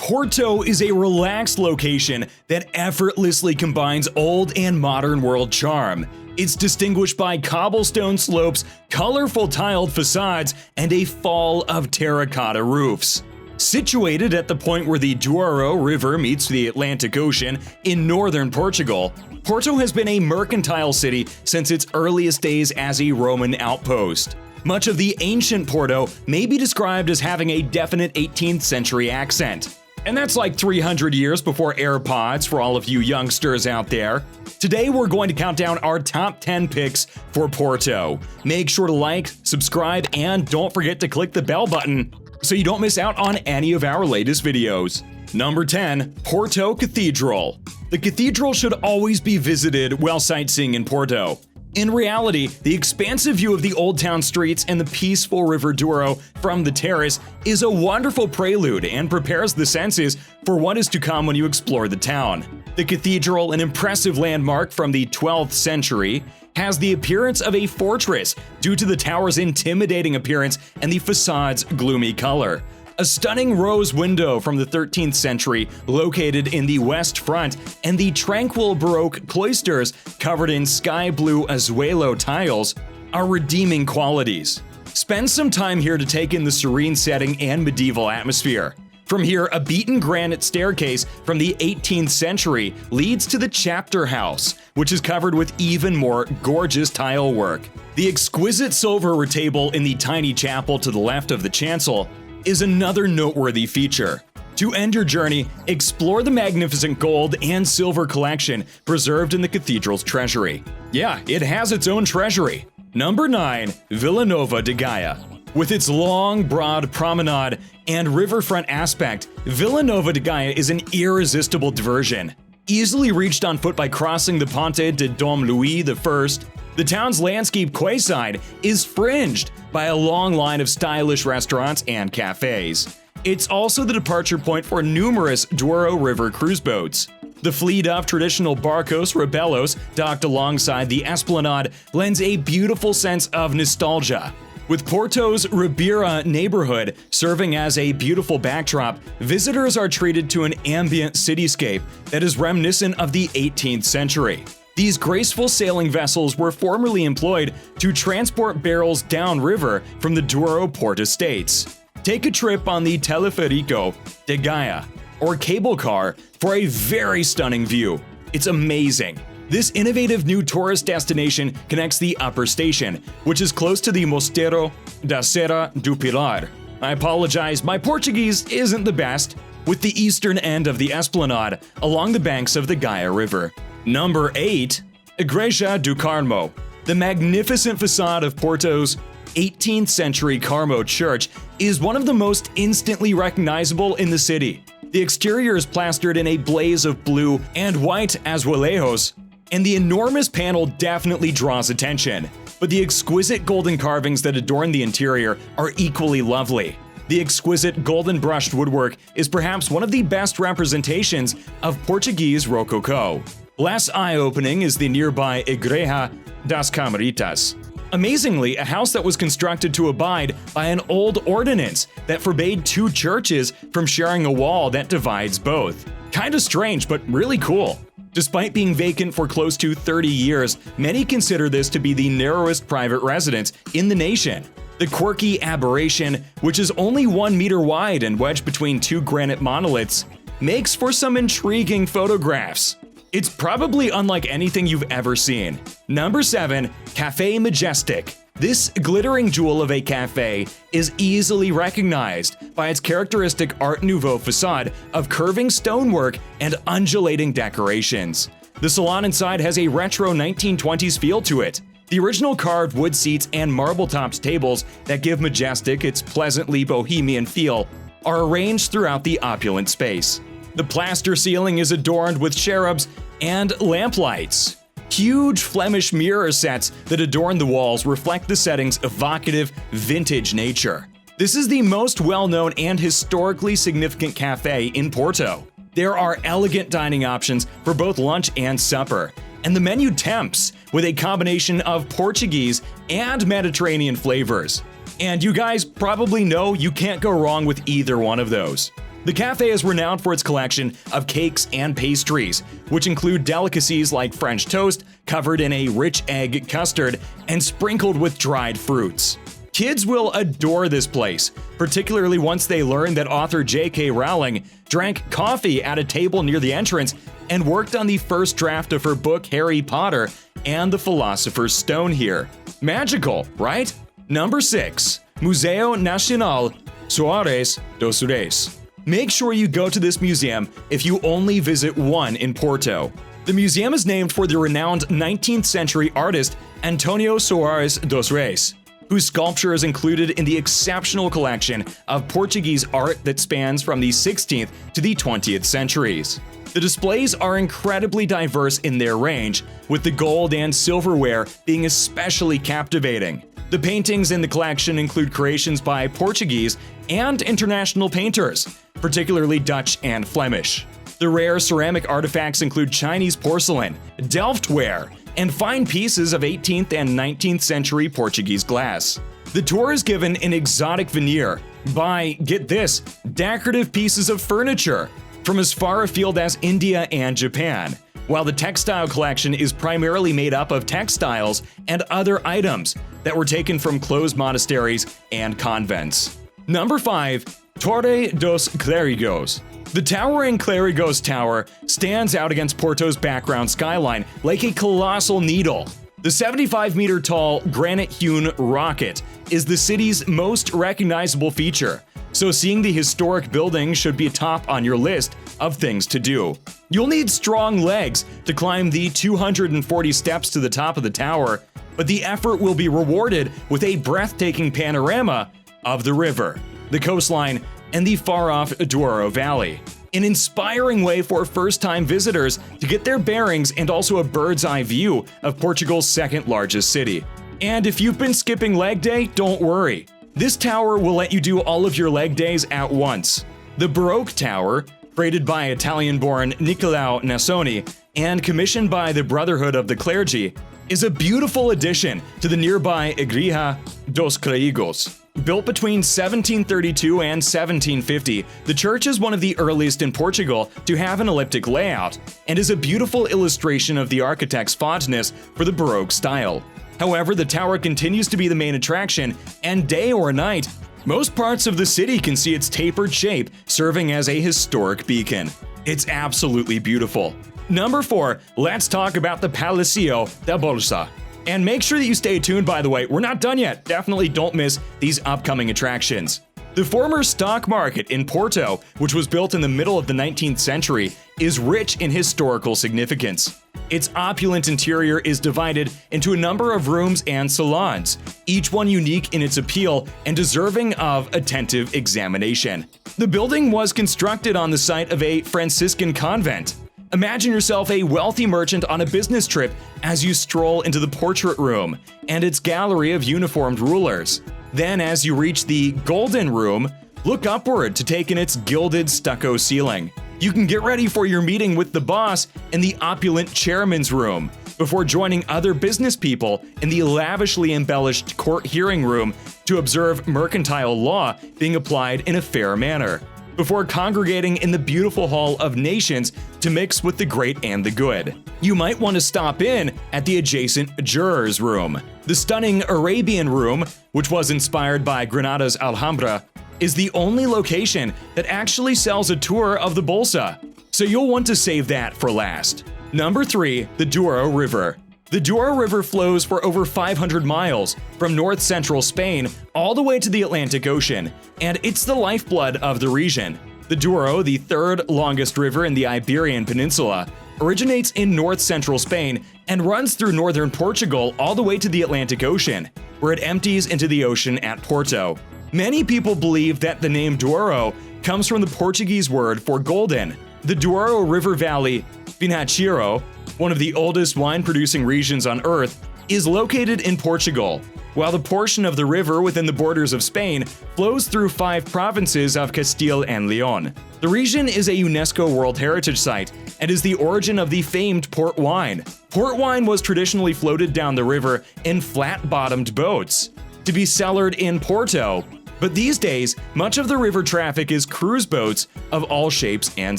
Porto is a relaxed location that effortlessly combines old and modern world charm. It's distinguished by cobblestone slopes, colorful tiled facades, and a fall of terracotta roofs. Situated at the point where the Douro River meets the Atlantic Ocean in northern Portugal, Porto has been a mercantile city since its earliest days as a Roman outpost. Much of the ancient Porto may be described as having a definite 18th century accent. And that's like 300 years before AirPods for all of you youngsters out there. Today we're going to count down our top 10 picks for Porto. Make sure to like, subscribe, and don't forget to click the bell button so you don't miss out on any of our latest videos. Number 10. Porto Cathedral. The cathedral should always be visited while sightseeing in Porto. In reality, the expansive view of the old town streets and the peaceful River Douro from the terrace is a wonderful prelude and prepares the senses for what is to come when you explore the town. The cathedral, an impressive landmark from the 12th century, has the appearance of a fortress due to the tower's intimidating appearance and the facade's gloomy color. A stunning rose window from the 13th century located in the west front and the tranquil Baroque cloisters covered in sky blue azuelo tiles are redeeming qualities. Spend some time here to take in the serene setting and medieval atmosphere. From here, a beaten granite staircase from the 18th century leads to the chapter house, which is covered with even more gorgeous tile work. The exquisite silver retable in the tiny chapel to the left of the chancel is another noteworthy feature. To end your journey, explore the magnificent gold and silver collection preserved in the cathedral's treasury. Yeah, it has its own treasury. Number 9. Vila Nova de Gaia. With its long, broad promenade and riverfront aspect, Vila Nova de Gaia is an irresistible diversion. Easily reached on foot by crossing the Ponte de Dom Louis I, the town's landscape quayside is fringed by a long line of stylish restaurants and cafes. It's also the departure point for numerous Douro River cruise boats. The fleet of traditional barcos rebellos docked alongside the esplanade lends a beautiful sense of nostalgia. With Porto's RIBEIRA neighborhood serving as a beautiful backdrop, visitors are treated to an ambient cityscape that is reminiscent of the 18th century. These graceful sailing vessels were formerly employed to transport barrels downriver from the Douro port estates. Take a trip on the Teleférico de Gaia, or cable car, for a very stunning view. It's amazing. This innovative new tourist destination connects the upper station, which is close to the Mosteiro da Serra do Pilar. I apologize, my Portuguese isn't the best, with the eastern end of the esplanade along the banks of the Gaia River. Number 8. IGREJA do CARMO. The magnificent facade of Porto's 18th century CARMO church is one of the most instantly recognizable in the city. The exterior is plastered in a blaze of blue and white azulejos, and the enormous panel definitely draws attention. But the exquisite golden carvings that adorn the interior are equally lovely. The exquisite golden brushed woodwork is perhaps one of the best representations of Portuguese Rococo. Less eye-opening is the nearby Igreja das Camaritas. Amazingly, a house that was constructed to abide by an old ordinance that forbade two churches from sharing a wall that divides both. Kinda strange, but really cool. Despite being vacant for close to 30 years, many consider this to be the narrowest private residence in the nation. The quirky aberration, which is only 1 meter wide and wedged between two granite monoliths, makes for some intriguing photographs. It's probably unlike anything you've ever seen. Number 7. Café MAJESTIC. This glittering jewel of a cafe is easily recognized by its characteristic Art Nouveau facade of curving stonework and undulating decorations. The salon inside has a retro 1920s feel to it. The original carved wood seats and marble-topped tables that give MAJESTIC its pleasantly bohemian feel are arranged throughout the opulent space. The plaster ceiling is adorned with cherubs and lamplights. Huge Flemish mirror sets that adorn the walls reflect the setting's evocative, vintage nature. This is the most well-known and historically significant cafe in Porto. There are elegant dining options for both lunch and supper, and the menu tempts with a combination of Portuguese and Mediterranean flavors. And you guys probably know you can't go wrong with either one of those. The cafe is renowned for its collection of cakes and pastries, which include delicacies like French toast covered in a rich egg custard and sprinkled with dried fruits. Kids will adore this place, particularly once they learn that author J.K. Rowling drank coffee at a table near the entrance and worked on the first draft of her book Harry Potter and the Philosopher's Stone here. Magical, right? Number 6. Museu Nacional Soares dos Reis. Make sure you go to this museum if you only visit one in Porto. The museum is named for the renowned 19th century artist Antonio Soares dos Reis, whose sculpture is included in the exceptional collection of Portuguese art that spans from the 16th to the 20th centuries. The displays are incredibly diverse in their range, with the gold and silverware being especially captivating. The paintings in the collection include creations by Portuguese and international painters, particularly Dutch and Flemish. The rare ceramic artifacts include Chinese porcelain, Delft ware, and fine pieces of 18th and 19th century Portuguese glass. The tour is given an exotic veneer by, get this, decorative pieces of furniture from as far afield as India and Japan, while the textile collection is primarily made up of textiles and other items that were taken from closed monasteries and convents. Number 5. Torre dos Clerigos. The tower in Clerigos Tower stands out against Porto's background skyline like a colossal needle. The 75-meter tall granite-hewn rocket is the city's most recognizable feature, so seeing the historic building should be top on your list of things to do. You'll need strong legs to climb the 240 steps to the top of the tower, but the effort will be rewarded with a breathtaking panorama of the river, the coastline, and the far-off Douro Valley. An inspiring way for first-time visitors to get their bearings and also a bird's-eye view of Portugal's second-largest city. And if you've been skipping leg day, don't worry. This tower will let you do all of your leg days at once. The Baroque Tower, created by Italian-born Niccolò Nasoni and commissioned by the Brotherhood of the Clergy, is a beautiful addition to the nearby IGREJA dos CLERIGOS. Built between 1732 and 1750, the church is one of the earliest in Portugal to have an elliptic layout and is a beautiful illustration of the architect's fondness for the Baroque style. However, the tower continues to be the main attraction, and day or night, most parts of the city can see its tapered shape serving as a historic beacon. It's absolutely beautiful. Number 4, let's talk about the Palacio da Bolsa. And make sure that you stay tuned, by the way, we're not done yet. Definitely don't miss these upcoming attractions. The former stock market in Porto, which was built in the middle of the 19th century, is rich in historical significance. Its opulent interior is divided into a number of rooms and salons, each one unique in its appeal and deserving of attentive examination. The building was constructed on the site of a Franciscan convent. Imagine yourself a wealthy merchant on a business trip as you stroll into the portrait room and its gallery of uniformed rulers. Then, as you reach the Golden Room, look upward to take in its gilded stucco ceiling. You can get ready for your meeting with the boss in the opulent Chairman's Room, before joining other business people in the lavishly embellished court hearing room to observe mercantile law being applied in a fair manner, before congregating in the beautiful Hall of Nations to mix with the great and the good. You might want to stop in at the adjacent Juror's Room. The stunning Arabian Room, which was inspired by Granada's Alhambra, is the only location that actually sells a tour of the Bolsa, so you'll want to save that for last. Number 3, the Douro River. The Douro River flows for over 500 miles from north-central Spain all the way to the Atlantic Ocean, and it's the lifeblood of the region. The Douro, the third longest river in the Iberian Peninsula, originates in north-central Spain and runs through northern Portugal all the way to the Atlantic Ocean, where it empties into the ocean at Porto. Many people believe that the name Douro comes from the Portuguese word for golden. The Douro River Valley, Vinheteiro, one of the oldest wine-producing regions on Earth, is located in Portugal, while the portion of the river within the borders of Spain flows through 5 provinces of Castile and Leon. The region is a UNESCO World Heritage Site and is the origin of the famed port wine. Port wine was traditionally floated down the river in flat-bottomed boats. To be cellared in Porto, But these days, much of the river traffic is cruise boats of all shapes and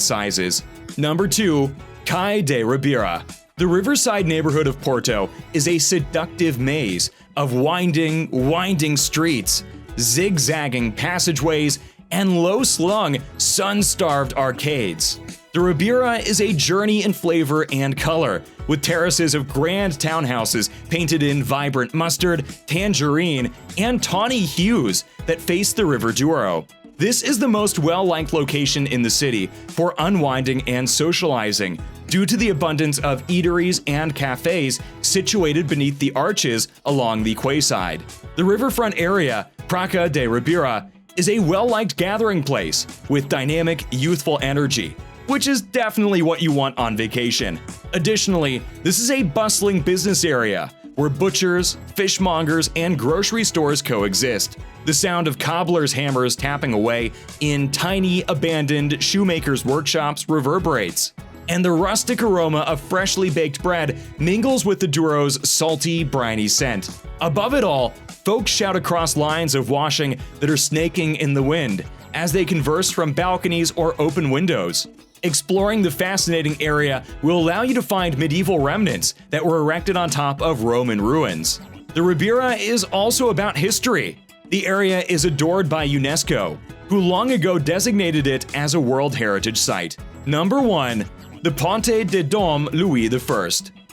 sizes. Number 2. CAIS de Ribeira. The riverside neighborhood of Porto is a seductive maze of winding streets, zigzagging passageways, and low-slung, sun-starved arcades. The Ribeira is a journey in flavor and color, with terraces of grand townhouses painted in vibrant mustard, tangerine, and tawny hues that face the River Douro. This is the most well-liked location in the city for unwinding and socializing, due to the abundance of eateries and cafes situated beneath the arches along the quayside. The riverfront area, Praça de Ribeira, is a well-liked gathering place with dynamic, youthful energy, which is definitely what you want on vacation. Additionally, this is a bustling business area where butchers, fishmongers, and grocery stores coexist. The sound of cobblers' hammers tapping away in tiny, abandoned shoemakers' workshops reverberates, and the rustic aroma of freshly baked bread mingles with the Douro's salty, briny scent. Above it all, folks shout across lines of washing that are snaking in the wind as they converse from balconies or open windows. Exploring the fascinating area will allow you to find medieval remnants that were erected on top of Roman ruins. The Ribeira is also about history. The area is adored by UNESCO, who long ago designated it as a World Heritage Site. Number 1. The Ponte de Dom Louis I.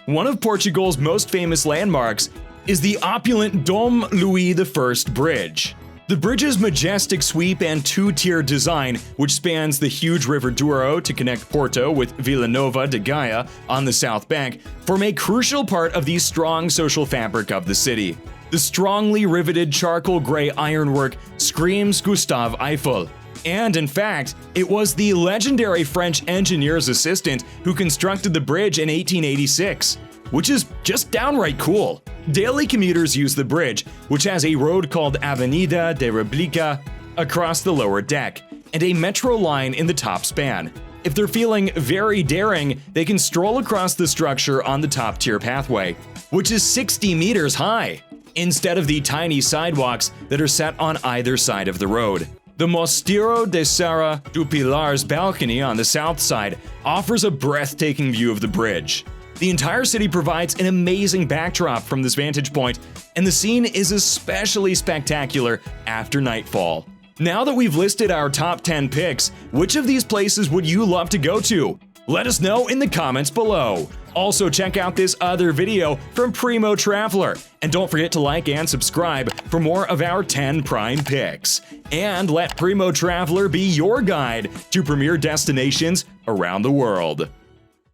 One of Portugal's most famous landmarks is the opulent Dom Louis I Bridge. The bridge's majestic sweep and two-tier design, which spans the huge River Douro to connect Porto with Vila Nova de Gaia on the south bank, form a crucial part of the strong social fabric of the city. The strongly riveted charcoal gray ironwork screams Gustave Eiffel. And in fact, it was the legendary French engineer's assistant who constructed the bridge in 1886, which is just downright cool. Daily commuters use the bridge, which has a road called Avenida de Replica across the lower deck, and a metro line in the top span. If they're feeling very daring, they can stroll across the structure on the top-tier pathway, which is 60 meters high, instead of the tiny sidewalks that are set on either side of the road. The Mosteiro de Serra do Pilar's balcony on the south side offers a breathtaking view of the bridge. The entire city provides an amazing backdrop from this vantage point, and the scene is especially spectacular after nightfall. Now that we've listed our top 10 picks, which of these places would you love to go to? Let us know in the comments below. Also, check out this other video from Primo Traveller, and don't forget to like and subscribe for more of our 10 prime picks. And let Primo Traveller be your guide to premier destinations around the world.